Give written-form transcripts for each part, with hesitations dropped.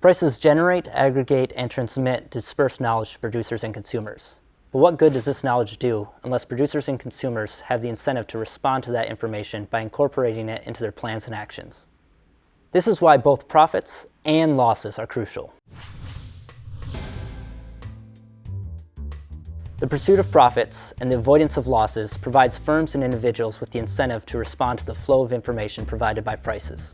Prices generate, aggregate, and transmit dispersed knowledge to producers and consumers. But what good does this knowledge do unless producers and consumers have the incentive to respond to that information by incorporating it into their plans and actions? This is why both profits and losses are crucial. The pursuit of profits and the avoidance of losses provides firms and individuals with the incentive to respond to the flow of information provided by prices.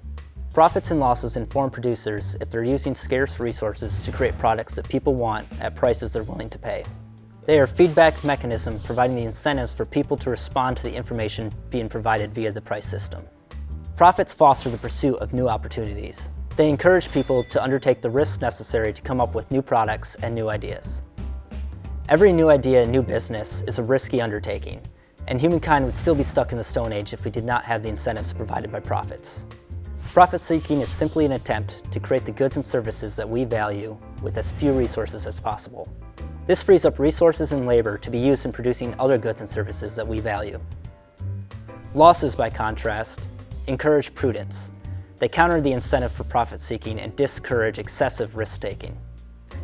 Profits and losses inform producers if they're using scarce resources to create products that people want at prices they're willing to pay. They are a feedback mechanism providing the incentives for people to respond to the information being provided via the price system. Profits foster the pursuit of new opportunities. They encourage people to undertake the risks necessary to come up with new products and new ideas. Every new idea and new business is a risky undertaking, and humankind would still be stuck in the Stone Age if we did not have the incentives provided by profits. Profit seeking is simply an attempt to create the goods and services that we value with as few resources as possible. This frees up resources and labor to be used in producing other goods and services that we value. Losses, by contrast, encourage prudence. They counter the incentive for profit seeking and discourage excessive risk taking.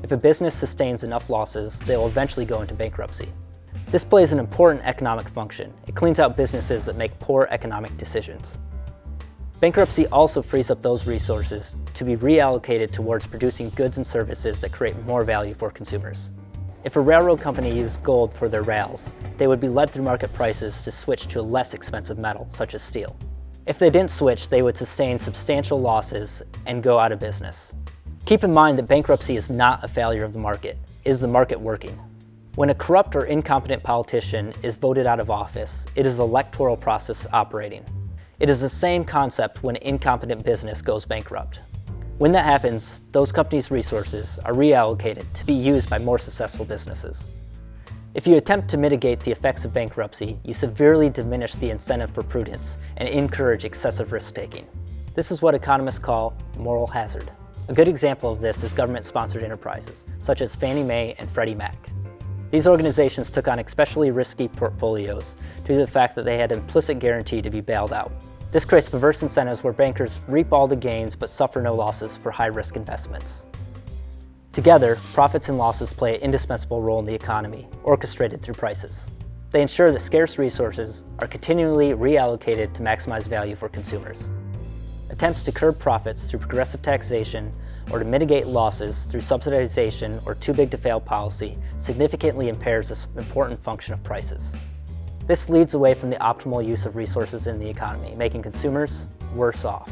If a business sustains enough losses, they will eventually go into bankruptcy. This plays an important economic function. It cleans out businesses that make poor economic decisions. Bankruptcy also frees up those resources to be reallocated towards producing goods and services that create more value for consumers. If a railroad company used gold for their rails, they would be led through market prices to switch to a less expensive metal, such as steel. If they didn't switch, they would sustain substantial losses and go out of business. Keep in mind that bankruptcy is not a failure of the market. It is the market working. When a corrupt or incompetent politician is voted out of office, it is the electoral process operating. It is the same concept when an incompetent business goes bankrupt. When that happens, those companies' resources are reallocated to be used by more successful businesses. If you attempt to mitigate the effects of bankruptcy, you severely diminish the incentive for prudence and encourage excessive risk-taking. This is what economists call moral hazard. A good example of this is government-sponsored enterprises, such as Fannie Mae and Freddie Mac. These organizations took on especially risky portfolios due to the fact that they had an implicit guarantee to be bailed out. This creates perverse incentives where bankers reap all the gains but suffer no losses for high-risk investments. Together, profits and losses play an indispensable role in the economy, orchestrated through prices. They ensure that scarce resources are continually reallocated to maximize value for consumers. Attempts to curb profits through progressive taxation or to mitigate losses through subsidization or too-big-to-fail policy significantly impairs this important function of prices. This leads away from the optimal use of resources in the economy, making consumers worse off.